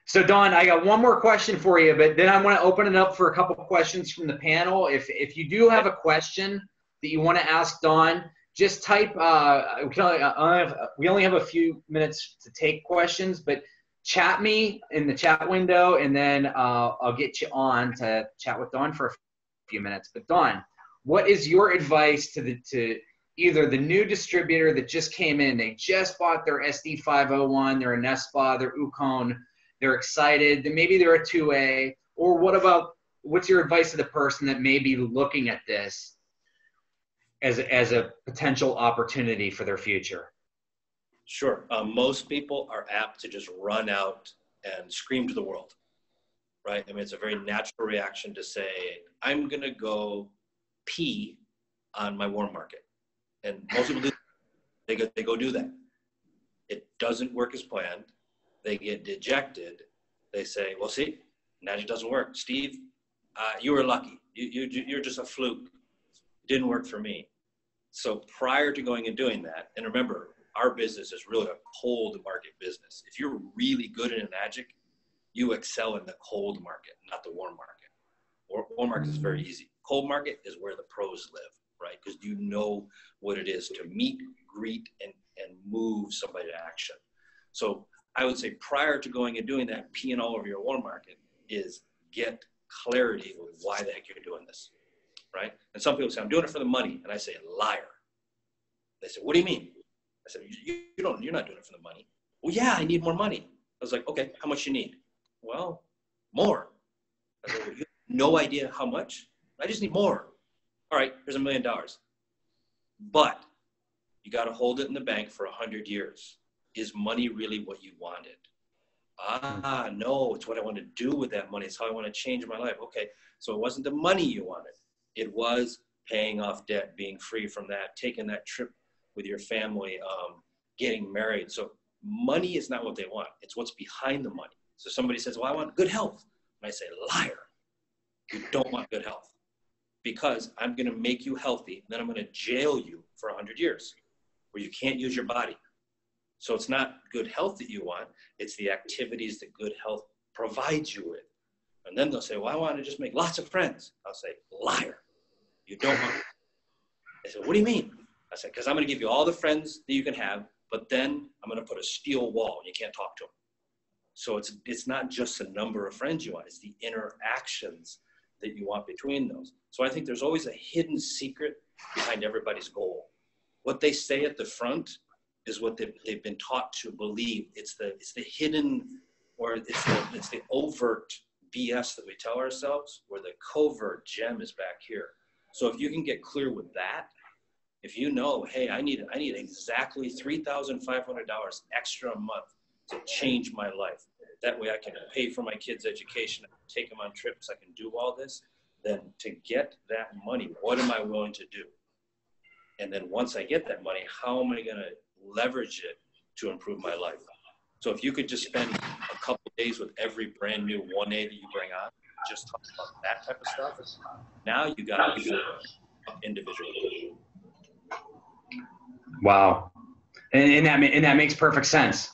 So Don, I got one more question for you, but then I want to open it up for a couple of questions from the panel. If you do have a question that you want to ask Don, just type, we only have a few minutes to take questions, but chat me in the chat window, and then I'll get you on to chat with Don for a few minutes. But Don, what is your advice to either the new distributor that just came in, they just bought their SD501, they're a Nespa, they're Ukon, they're excited, maybe they're a 2A, or what's your advice to the person that may be looking at this as a potential opportunity for their future? Sure. Most people are apt to just run out and scream to the world, right? I mean, it's a very natural reaction to say, I'm going to go pee on my warm market. And most people do. They go do that. It doesn't work as planned. They get dejected. They say, well, see, Enagic doesn't work. Steve, you were lucky. You're just a fluke. It didn't work for me. So prior to going and doing that, and remember, our business is really a cold market business. If you're really good in Enagic, you excel in the cold market, not the warm market. Warm market is very easy. Cold market is where the pros live, right? Because you know what it is to meet, greet, and move somebody to action. So I would say prior to going and doing that, peeing all over your warm market, is get clarity with why the heck you're doing this, right? And some people say, I'm doing it for the money. And I say, liar. They say, what do you mean? I said, you're not doing it for the money. Well, yeah, I need more money. I was like, okay, how much you need? Well, more. I said, well, no idea how much. I just need more. All right, here's $1 million. But you got to hold it in the bank for 100 years. Is money really what you wanted? No, it's what I want to do with that money. It's how I want to change my life. Okay, so it wasn't the money you wanted. It was paying off debt, being free from that, taking that trip with your family, getting married. So money is not what they want. It's what's behind the money. So somebody says, well, I want good health. And I say, liar. You don't want good health, because I'm going to make you healthy, and then I'm going to jail you for 100 years where you can't use your body. So it's not good health that you want. It's the activities that good health provides you with. And then they'll say, well, I want to just make lots of friends. I'll say, liar. You don't want it. They say, what do you mean? I said, because I'm going to give you all the friends that you can have, but then I'm going to put a steel wall and you can't talk to them. So it's not just the number of friends you want. It's the interactions that you want between those. So I think there's always a hidden secret behind everybody's goal. What they say at the front is what they've been taught to believe. It's the hidden, or it's the overt BS that we tell ourselves, where the covert gem is back here. So if you can get clear with that, if you know, hey, I need exactly $3,500 extra a month to change my life. That way I can pay for my kids' education, I can take them on trips, I can do all this. Then to get that money, what am I willing to do? And then once I get that money, how am I going to leverage it to improve my life? So if you could just spend a couple of days with every brand new 1A that you bring on, just talk about that type of stuff, now you got to individual. Wow. And that makes perfect sense.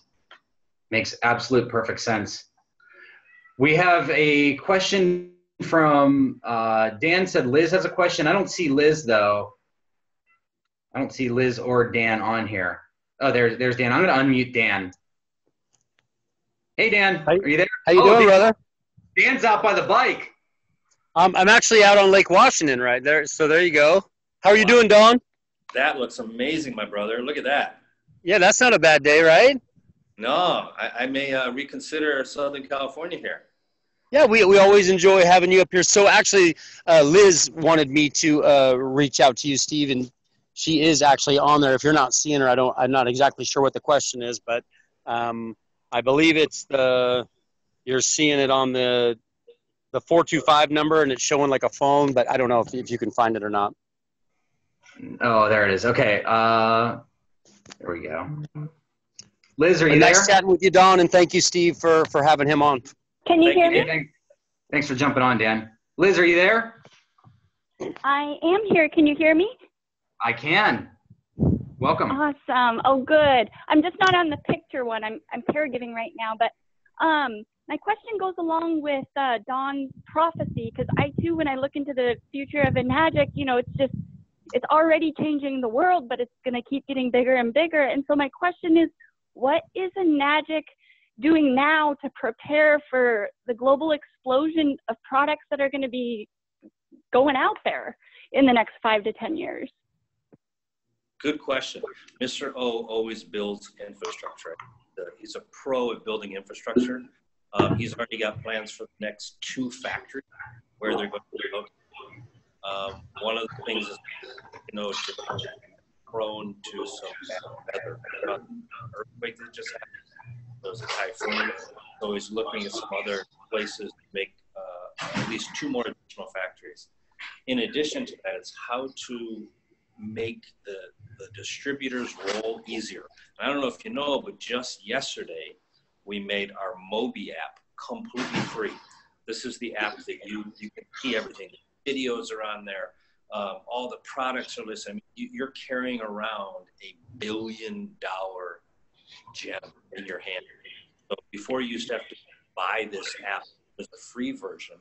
Makes absolute perfect sense. We have a question from Dan. Said Liz has a question. I don't see Liz though. I don't see Liz or Dan on here. Oh, there's Dan. I'm going to unmute Dan. Hey, Dan. Are you there? How you doing, brother? Dan's out by the bike. I'm actually out on Lake Washington right there. So there you go. How are you doing, Don? That looks amazing, my brother. Look at that. Yeah, that's not a bad day, right? No, I may reconsider Southern California here. Yeah, we always enjoy having you up here. So actually, Liz wanted me to reach out to you, Steve, and she is actually on there. If you're not seeing her, I'm not exactly sure what the question is, but I believe it's you're seeing it on the 425 number, and it's showing like a phone, but I don't know if you can find it or not. Oh, there it is. Okay. There we go. Liz, are you Nice there? chatting with you, Don, and thank you, Steve, for having him on. Can you hear me? Thanks for jumping on, Dan. Liz, are you there? I am here. Can you hear me? I can. Welcome. Awesome. Oh, good. I'm just not on the picture one. I'm caregiving right now, but my question goes along with Don's prophecy, because I too, when I look into the future of Enagic, it's already changing the world, but it's going to keep getting bigger and bigger. And so my question is, what is Enagic doing now to prepare for the global explosion of products that are going to be going out there in the next 5 to 10 years? Good question. Mr. O always builds infrastructure. He's a pro at building infrastructure. He's already got plans for the next 2 factories where they're going to be located. One of the things is, prone to some bad weather. Earthquake that just happened. There was a typhoon. So he's looking at some other places to make at least 2 more additional factories. In addition to that, it's how to make the distributor's role easier. And I don't know if you know, but just yesterday, we made our Mobi app completely free. This is the app that you can see everything. The videos are on there. All the products are listed. I mean, you're carrying around $1 billion gem in your hand. So before you used to have to buy this app, there's a free version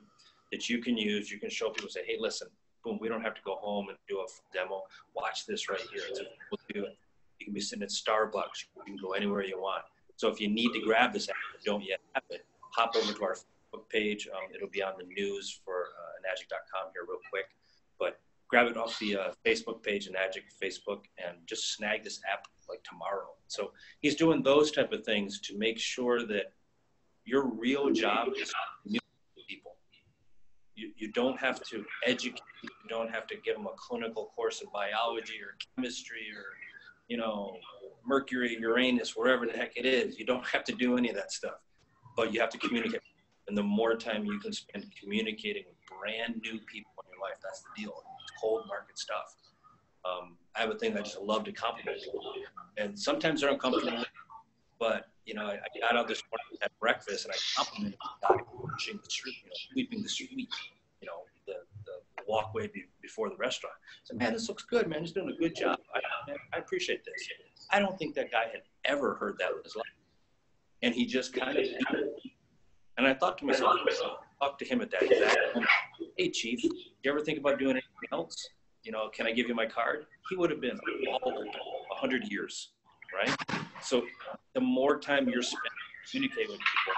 that you can use. You can show people, say, hey, listen, boom, we don't have to go home and do a demo. Watch this right here. We'll do it. You can be sitting at Starbucks. You can go anywhere you want. So if you need to grab this app and don't yet have it, hop over to our Facebook page. It'll be on the news for Enagic.com here real quick. But grab it off the Facebook page, Enagic Facebook, and just snag this app like tomorrow. So he's doing those type of things to make sure that your real job is to people. You don't have to educate. You don't have to give them a clinical course of biology or chemistry or, you know, Mercury, Uranus, wherever the heck it is. You don't have to do any of that stuff, but you have to communicate. And the more time you can spend communicating with brand new people in your life, that's the deal. It's cold market stuff. I have a thing I just love to compliment people, and sometimes they're uncomfortable. But you know, I got out this morning at breakfast and I complimented the guy pushing the street, you know, sweeping the street, you know, the walkway before the restaurant. I said, man, this looks good, man. He's doing a good job. I appreciate this. I don't think that guy had ever heard that in his life, and he just kind of. And I thought to myself, talk to him at that exact moment. Hey, Chief, do you ever think about doing anything else? You know, can I give you my card? He would have been old 100 years, right? So the more time you're spending communicating with people,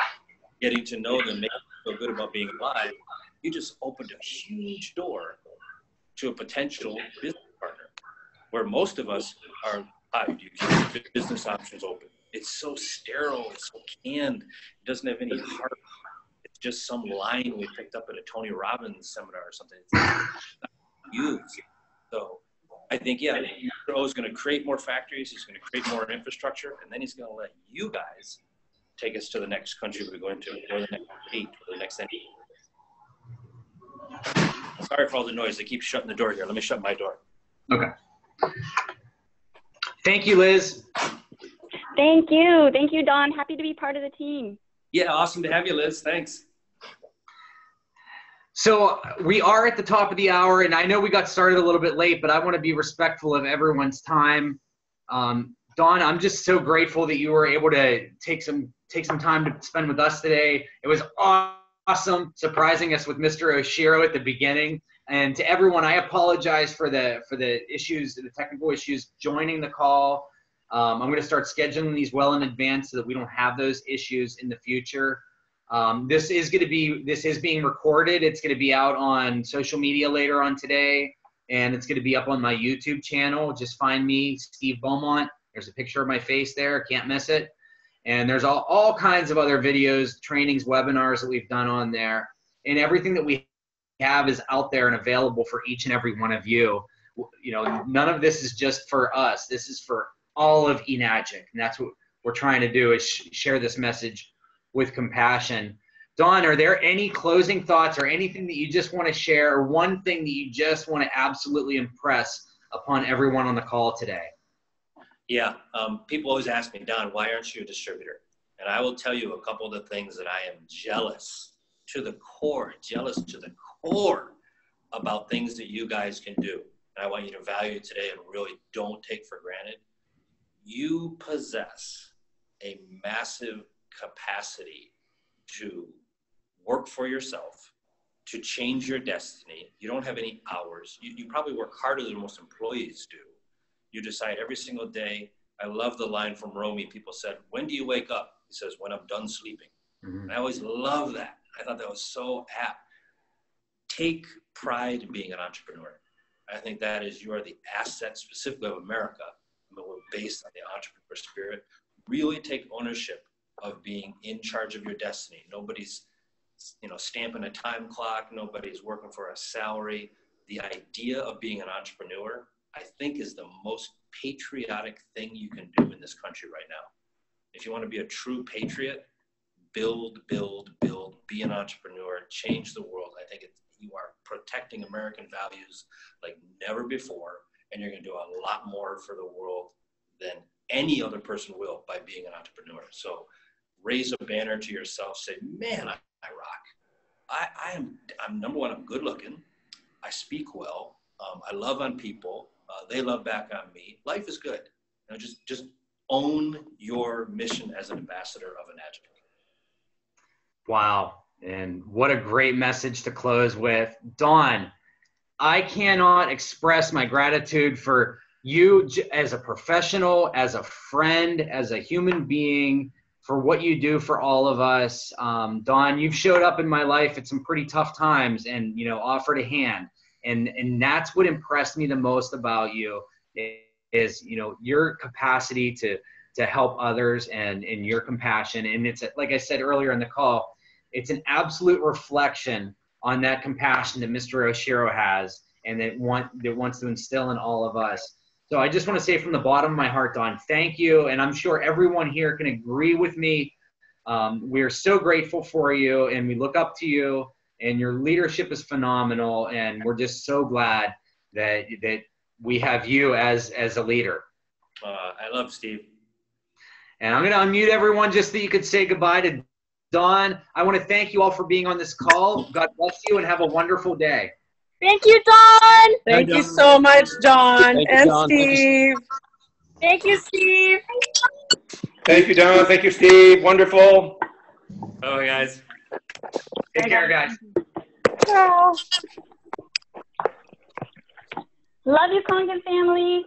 getting to know them, making them feel good about being alive, you just opened a huge door to a potential business partner, where most of us are, do you keep business options open? It's so sterile, it's so canned, it doesn't have any heart. It's just some line we picked up at a Tony Robbins seminar or something. It's not used. So I think, yeah, Mr. O is going to create more factories, he's going to create more infrastructure, and then he's going to let you guys take us to the next country we're going to, or the next state, or the next city. Sorry for all the noise. They keep shutting the door here. Let me shut my door. Okay. Thank you, Liz. Thank you. Thank you, Don. Happy to be part of the team. Yeah, awesome to have you, Liz. Thanks. So we are at the top of the hour, and I know we got started a little bit late, but I want to be respectful of everyone's time. Don, I'm just so grateful that you were able to take some time to spend with us today. It was awesome surprising us with Mr. Oshiro at the beginning. And to everyone, I apologize for the issues, the technical issues joining the call. I'm going to start scheduling these well in advance so that we don't have those issues in the future. This is being recorded. It's going to be out on social media later on today, and it's going to be up on my YouTube channel. Just find me, Steve Beaumont. There's a picture of my face there. Can't miss it. And there's all kinds of other videos, trainings, webinars that we've done on there. And everything that we have is out there and available for each and every one of you. You know, none of this is just for us. This is for all of Enagic. And that's what we're trying to do, is share this message with compassion. Dawn, are there any closing thoughts or anything that you just want to share, or one thing that you just want to absolutely impress upon everyone on the call today? Yeah, people always ask me, Don, why aren't you a distributor? And I will tell you a couple of the things that I am jealous to the core about things that you guys can do. And I want you to value today and really don't take for granted. You possess a massive capacity to work for yourself, to change your destiny. You don't have any hours. You probably work harder than most employees do. You decide every single day. I love the line from Romy. People said, when do you wake up? He says, when I'm done sleeping. Mm-hmm. And I always love that. I thought that was so apt. Take pride in being an entrepreneur. I think that is, you are the asset specifically of America. But we're based on the entrepreneur spirit. Really take ownership of being in charge of your destiny. Nobody's, stamping a time clock. Nobody's working for a salary. The idea of being an entrepreneur, I think, is the most patriotic thing you can do in this country right now. If you want to be a true patriot, build, be an entrepreneur, change the world. I think you are protecting American values like never before, and you're going to do a lot more for the world than any other person will by being an entrepreneur. So raise a banner to yourself, say, man, I rock. I'm number one, I'm good looking. I speak well. I love on people. They love back on me. Life is good. Just own your mission as an ambassador of Enagic. Wow. And what a great message to close with. Dawn, I cannot express my gratitude for you as a professional, as a friend, as a human being, for what you do for all of us. Dawn, you've showed up in my life at some pretty tough times and, offered a hand. And that's what impressed me the most about you is, your capacity to help others and your compassion. And it's, like I said earlier in the call, it's an absolute reflection on that compassion that Mr. Oshiro has and that wants to instill in all of us. So I just want to say from the bottom of my heart, Don, thank you. And I'm sure everyone here can agree with me. We're so grateful for you, and we look up to you, and your leadership is phenomenal. And we're just so glad that we have you as a leader. I love Steve. And I'm going to unmute everyone just so you could say goodbye to Don. I want to thank you all for being on this call. God bless you and have a wonderful day. Thank you, Dawn. Thank you so much, Dawn and Dawn. Steve. Thank you, Steve. Thank you, Don. Thank you, Steve. Wonderful. Bye, guys. Take care, guys. Love you, Congan family.